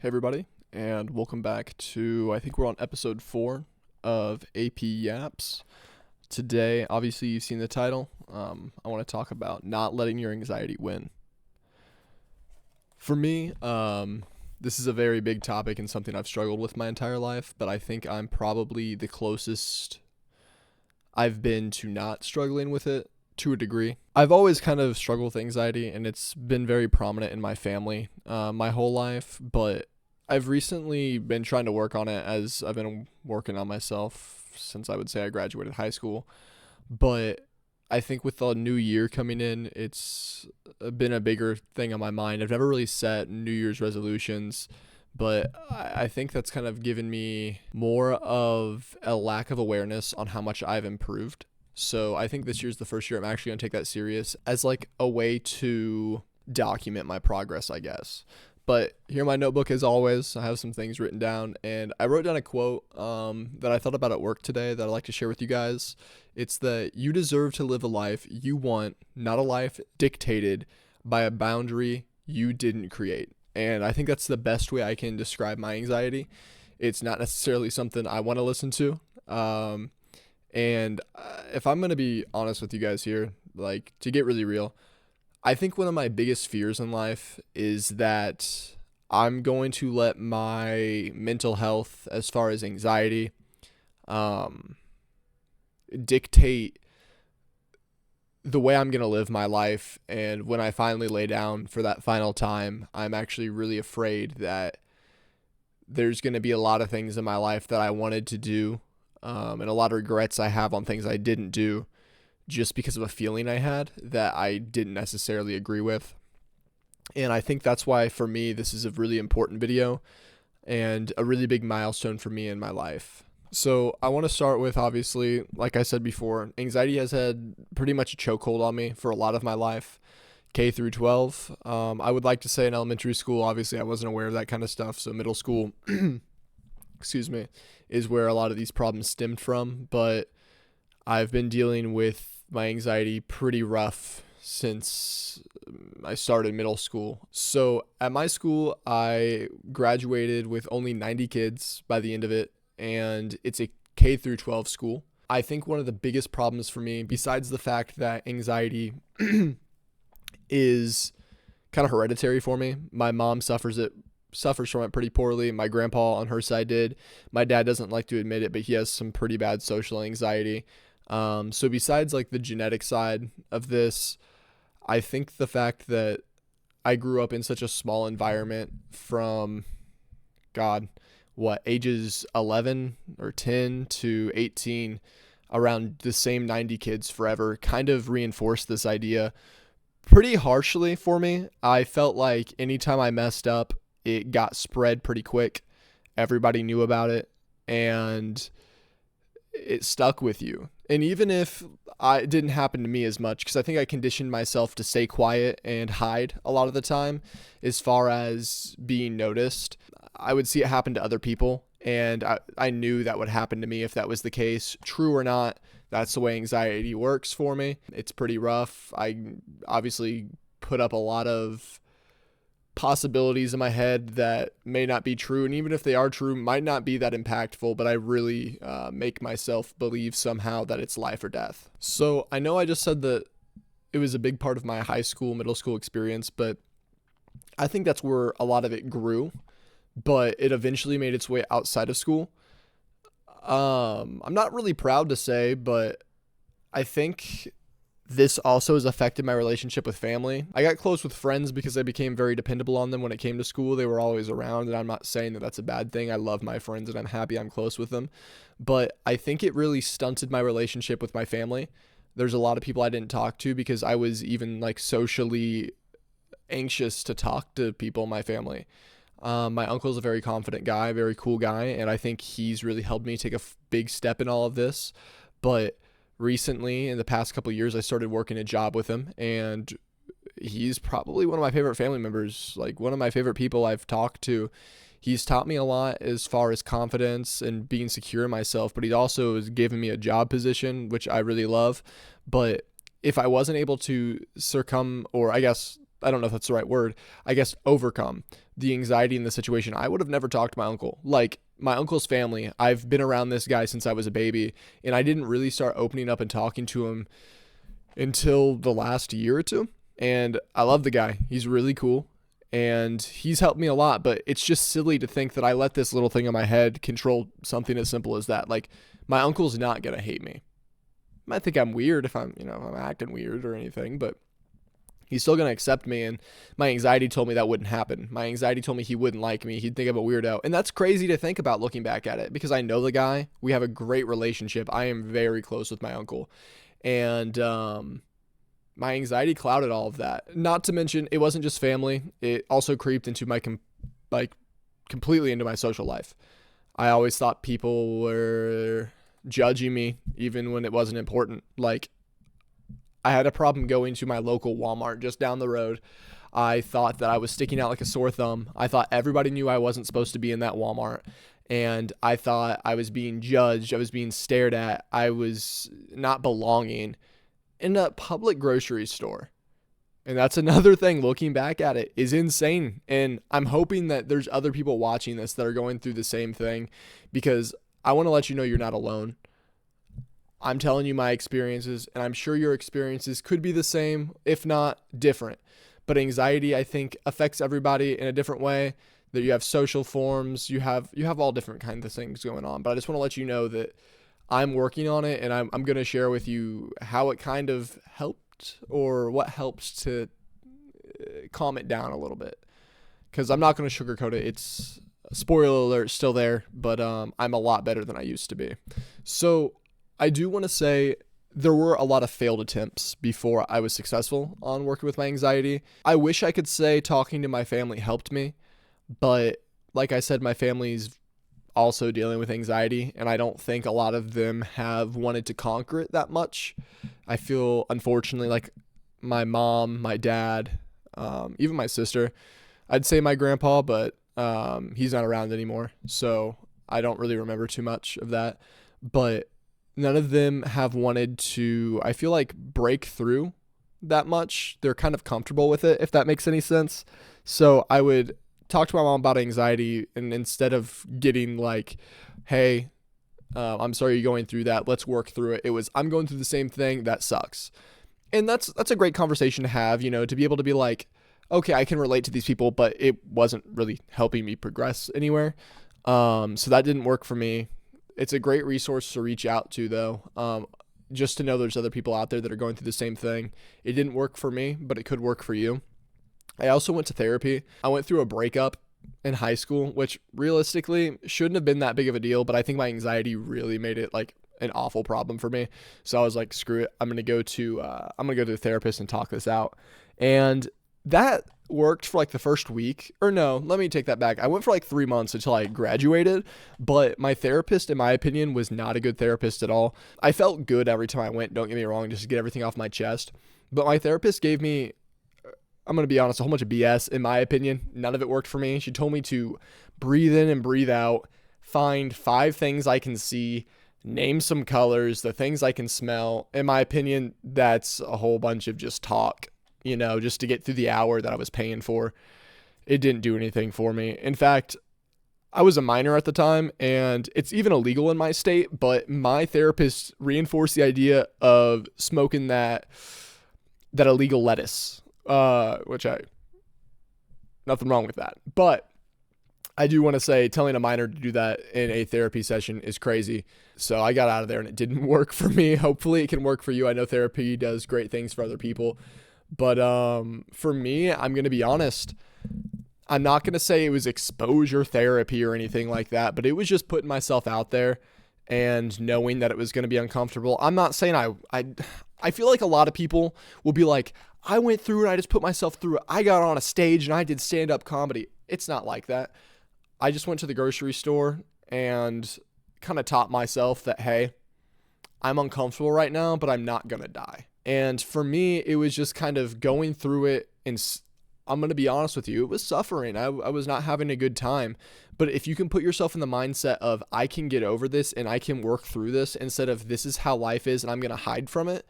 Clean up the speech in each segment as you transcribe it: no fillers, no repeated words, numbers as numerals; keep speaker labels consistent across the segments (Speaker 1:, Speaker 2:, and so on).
Speaker 1: Hey everybody, and welcome back to, I think we're on episode 4 of AP Yaps. Today, obviously you've seen the title, I want to talk about not letting your anxiety win. For me, this is a very big topic and something I've struggled with my entire life, but I think I'm probably the closest I've been to not struggling with it to a degree. I've always kind of struggled with anxiety, and it's been very prominent in my family my whole life, but I've recently been trying to work on it as I've been working on myself since I would say I graduated high school. But I think with the new year coming in, it's been a bigger thing on my mind. I've never really set New Year's resolutions, but I think that's kind of given me more of a lack of awareness on how much I've improved. So I think this year's the first year I'm actually going to take that serious as like a way to document my progress, I guess. But here in my notebook, as always, I have some things written down, and I wrote down a quote that I thought about at work today that I'd like to share with you guys. It's that you deserve to live a life you want, not a life dictated by a boundary you didn't create. And I think that's the best way I can describe my anxiety. It's not necessarily something I want to listen to. And if I'm going to be honest with you guys here, like to get really real, I think one of my biggest fears in life is that I'm going to let my mental health, as far as anxiety, dictate the way I'm going to live my life. And when I finally lay down for that final time, I'm actually really afraid that there's going to be a lot of things in my life that I wanted to do, and a lot of regrets I have on things I didn't do just because of a feeling I had that I didn't necessarily agree with. And I think that's why, for me, this is a really important video and a really big milestone for me in my life. So I want to start with, obviously, like I said before, anxiety has had pretty much a chokehold on me for a lot of my life, K through 12. I would like to say in elementary school, obviously I wasn't aware of that kind of stuff. So middle school, excuse me, is where a lot of these problems stemmed from. But I've been dealing with my anxiety pretty rough since I started middle school. So at my school, I graduated with only 90 kids by the end of it, and it's a K through 12 school. I think one of the biggest problems for me, besides the fact that anxiety is kind of hereditary for me, my mom suffers from it pretty poorly. My grandpa on her side did. My dad doesn't like to admit it, but he has some pretty bad social anxiety. So besides like the genetic side of this, I think the fact that I grew up in such a small environment from ages 11 or 10 to 18 around the same 90 kids forever kind of reinforced this idea pretty harshly for me. I felt like anytime I messed up, it got spread pretty quick. Everybody knew about it, and it stuck with you. And even if it didn't happen to me as much, because I think I conditioned myself to stay quiet and hide a lot of the time as far as being noticed, I would see it happen to other people, and I knew that would happen to me if that was the case. True or not, that's the way anxiety works for me. It's pretty rough. I obviously put up a lot of possibilities in my head that may not be true, and even if they are true, might not be that impactful, but I really make myself believe somehow that it's life or death. So I know I just said that it was a big part of my high school, middle school experience, but I think that's where a lot of it grew, but it eventually made its way outside of school. I'm not really proud to say, but I think this also has affected my relationship with family. I got close with friends because I became very dependable on them when it came to school. They were always around, and I'm not saying that that's a bad thing. I love my friends, and I'm happy I'm close with them. But I think it really stunted my relationship with my family. There's a lot of people I didn't talk to because I was even like socially anxious to talk to people in my family. My uncle's a very confident guy, very cool guy, and I think he's really helped me take a big step in all of this. But recently, in the past couple of years, I started working a job with him, and he's probably one of my favorite family members, like one of my favorite people I've talked to. He's taught me a lot as far as confidence and being secure in myself, but he also has given me a job position, which I really love. But if I wasn't able to overcome the anxiety in the situation, I would have never talked to my uncle. Like, my uncle's family, I've been around this guy since I was a baby, and I didn't really start opening up and talking to him until the last year or two. And I love the guy. He's really cool, and he's helped me a lot, but it's just silly to think that I let this little thing in my head control something as simple as that. Like, my uncle's not going to hate me. He might think I'm weird if I'm acting weird or anything, but he's still going to accept me. And my anxiety told me that wouldn't happen. My anxiety told me he wouldn't like me. He'd think I'm a weirdo. And that's crazy to think about looking back at it, because I know the guy. We have a great relationship. I am very close with my uncle. And my anxiety clouded all of that. Not to mention, it wasn't just family. It also creeped into my, completely into my social life. I always thought people were judging me even when it wasn't important. Like, I had a problem going to my local Walmart just down the road. I thought that I was sticking out like a sore thumb. I thought everybody knew I wasn't supposed to be in that Walmart. And I thought I was being judged. I was being stared at. I was not belonging in a public grocery store. And that's another thing, looking back at it, is insane. And I'm hoping that there's other people watching this that are going through the same thing, because I want to let you know you're not alone. I'm telling you my experiences, and I'm sure your experiences could be the same, if not different. But anxiety, I think, affects everybody in a different way. That you have social forms, you have all different kinds of things going on. But I just want to let you know that I'm working on it, and I'm going to share with you how it kind of helped, or what helps to calm it down a little bit. Because I'm not going to sugarcoat it. It's, spoiler alert, still there, but I'm a lot better than I used to be. So I do want to say there were a lot of failed attempts before I was successful on working with my anxiety. I wish I could say talking to my family helped me, but like I said, my family's also dealing with anxiety, and I don't think a lot of them have wanted to conquer it that much. I feel, unfortunately, like my mom, my dad, even my sister, I'd say my grandpa, but he's not around anymore, so I don't really remember too much of that. But none of them have wanted to, I feel like, break through that much. They're kind of comfortable with it, if that makes any sense. So I would talk to my mom about anxiety, and instead of getting like, hey, I'm sorry you're going through that, let's work through it, it was, I'm going through the same thing, that sucks. And that's a great conversation to have, to be able to be like, okay, I can relate to these people, but it wasn't really helping me progress anywhere. So that didn't work for me. It's a great resource to reach out to, though, just to know there's other people out there that are going through the same thing. It didn't work for me, but it could work for you. I also went to therapy. I went through a breakup in high school, which realistically shouldn't have been that big of a deal, but I think my anxiety really made it like an awful problem for me. So I was like, screw it. I'm going to go to a therapist and talk this out. And that worked for like the first week, or no, let me take that back. I went for like 3 months until I graduated, but my therapist, in my opinion, was not a good therapist at all. I felt good every time I went, don't get me wrong, just to get everything off my chest. But my therapist gave me, I'm going to be honest, a whole bunch of BS, in my opinion. None of it worked for me. She told me to breathe in and breathe out, find 5 things I can see, name some colors, the things I can smell. In my opinion, that's a whole bunch of just talk, just to get through the hour that I was paying for. It didn't do anything for me. In fact, I was a minor at the time, and it's even illegal in my state, but my therapist reinforced the idea of smoking that illegal lettuce. Nothing wrong with that. But I do want to say telling a minor to do that in a therapy session is crazy. So I got out of there and it didn't work for me. Hopefully it can work for you. I know therapy does great things for other people. But for me, I'm going to be honest. I'm not going to say it was exposure therapy or anything like that, but it was just putting myself out there and knowing that it was going to be uncomfortable. I'm not saying I feel like a lot of people will be like, I went through it, I just put myself through it. I got on a stage and I did stand-up comedy. It's not like that. I just went to the grocery store and kind of taught myself that, hey, I'm uncomfortable right now, but I'm not going to die. And for me, it was just kind of going through it, and I'm going to be honest with you, it was suffering. I was not having a good time. But if you can put yourself in the mindset of, I can get over this and I can work through this, instead of this is how life is and I'm going to hide from it,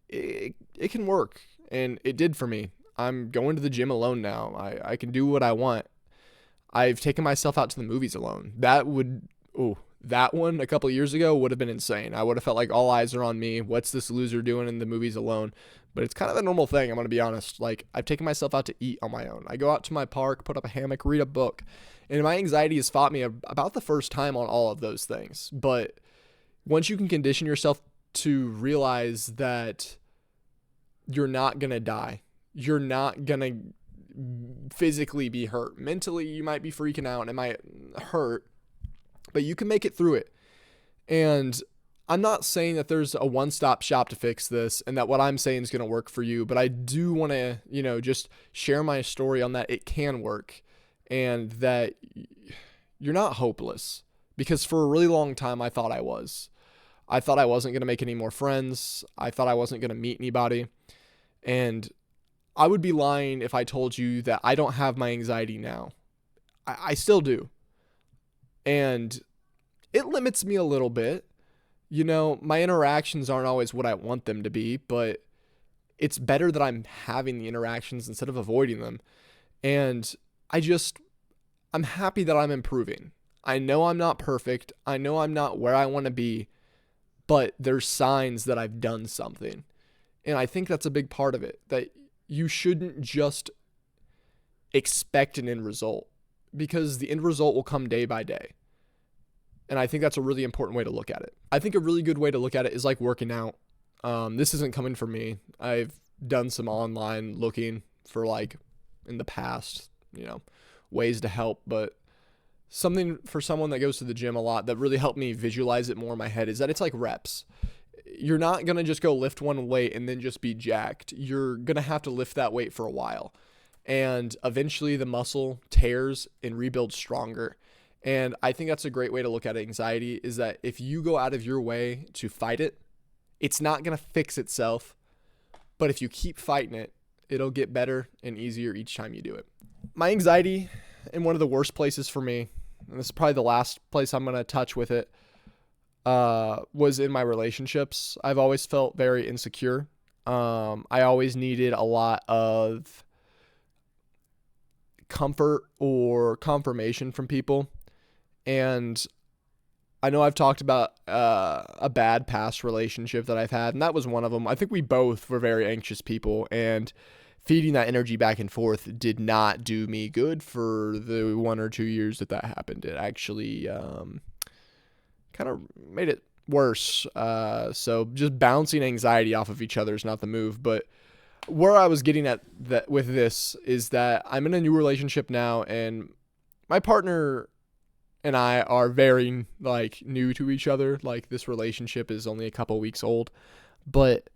Speaker 1: it can work. And it did for me. I'm going to the gym alone now. I can do what I want. I've taken myself out to the movies alone. That one a couple of years ago would have been insane. I would have felt like all eyes are on me. What's this loser doing in the movies alone? But it's kind of a normal thing, I'm going to be honest. Like, I've taken myself out to eat on my own. I go out to my park, put up a hammock, read a book. And my anxiety has fought me about the first time on all of those things. But once you can condition yourself to realize that you're not going to die, you're not going to physically be hurt. Mentally, you might be freaking out and it might hurt, but you can make it through it. And I'm not saying that there's a one-stop shop to fix this and that what I'm saying is going to work for you, but I do want to, just share my story on that it can work and that you're not hopeless, because for a really long time I thought I was. I thought I wasn't going to make any more friends. I thought I wasn't going to meet anybody. And I would be lying if I told you that I don't have my anxiety now. I still do. And it limits me a little bit. My interactions aren't always what I want them to be, but it's better that I'm having the interactions instead of avoiding them. And I'm happy that I'm improving. I know I'm not perfect. I know I'm not where I want to be, but there's signs that I've done something. And I think that's a big part of it, that you shouldn't just expect an end result, because the end result will come day by day. And I think that's a really important way to look at it. I think a really good way to look at it is like working out. This isn't coming from me. I've done some online looking for, like, in the past, ways to help. But something for someone that goes to the gym a lot that really helped me visualize it more in my head is that it's like reps. You're not going to just go lift one weight and then just be jacked. You're going to have to lift that weight for a while. And eventually the muscle tears and rebuilds stronger. And I think that's a great way to look at anxiety, is that if you go out of your way to fight it, it's not going to fix itself. But if you keep fighting it, it'll get better and easier each time you do it. My anxiety, in one of the worst places for me, and this is probably the last place I'm going to touch with it, was in my relationships. I've always felt very insecure. I always needed a lot of comfort or confirmation from people. And I know I've talked about a bad past relationship that I've had, and that was one of them. I think we both were very anxious people, and feeding that energy back and forth did not do me good for the 1 or 2 years that happened. It actually kind of made it worse. So just bouncing anxiety off of each other is not the move. But where I was getting at that with this is that I'm in a new relationship now, and my partner and I are very, new to each other. Like, this relationship is only a couple weeks old, but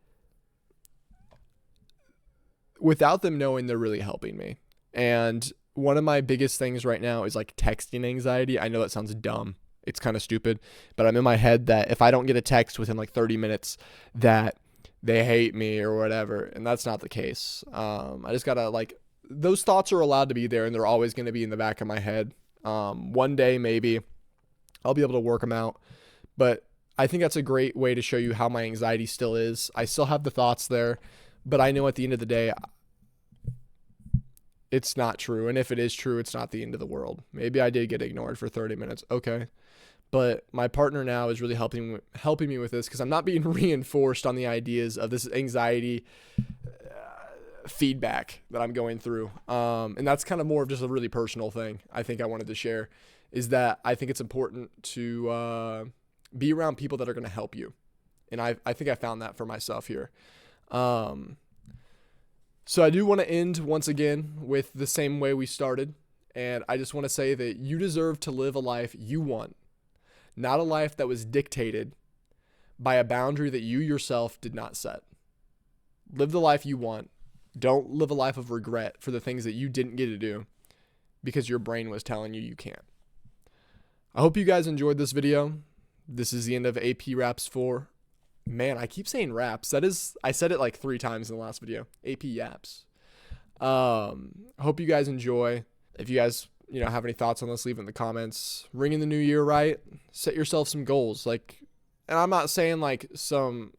Speaker 1: without them knowing, they're really helping me. And one of my biggest things right now is texting anxiety. I know that sounds dumb. It's kind of stupid, but I'm in my head that if I don't get a text within 30 minutes, that they hate me or whatever. And that's not the case. I just gotta those thoughts are allowed to be there, and they're always going to be in the back of my head. One day, maybe I'll be able to work them out, but I think that's a great way to show you how my anxiety still is. I still have the thoughts there, but I know at the end of the day, it's not true. And if it is true, it's not the end of the world. Maybe I did get ignored for 30 minutes. Okay. But my partner now is really helping me with this, because I'm not being reinforced on the ideas of this anxiety feedback that I'm going through. And that's kind of more of just a really personal thing I think I wanted to share, is that I think it's important to be around people that are going to help you. And I think I found that for myself here. So I do want to end once again with the same way we started. And I just want to say that you deserve to live a life you want, not a life that was dictated by a boundary that you yourself did not set. Live the life you want. Don't live a life of regret for the things that you didn't get to do because your brain was telling you can't. I hope you guys enjoyed this video. This is the end of AP Raps 4. Man, I keep saying raps. I said it 3 times in the last video. AP Yaps. I hope you guys enjoy. If you guys, have any thoughts on this, leave it in the comments. Ringing the new year right. Set yourself some goals. And I'm not saying some,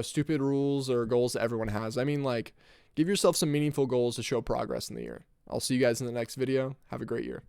Speaker 1: stupid rules or goals that everyone has. I mean, give yourself some meaningful goals to show progress in the year. I'll see you guys in the next video. Have a great year.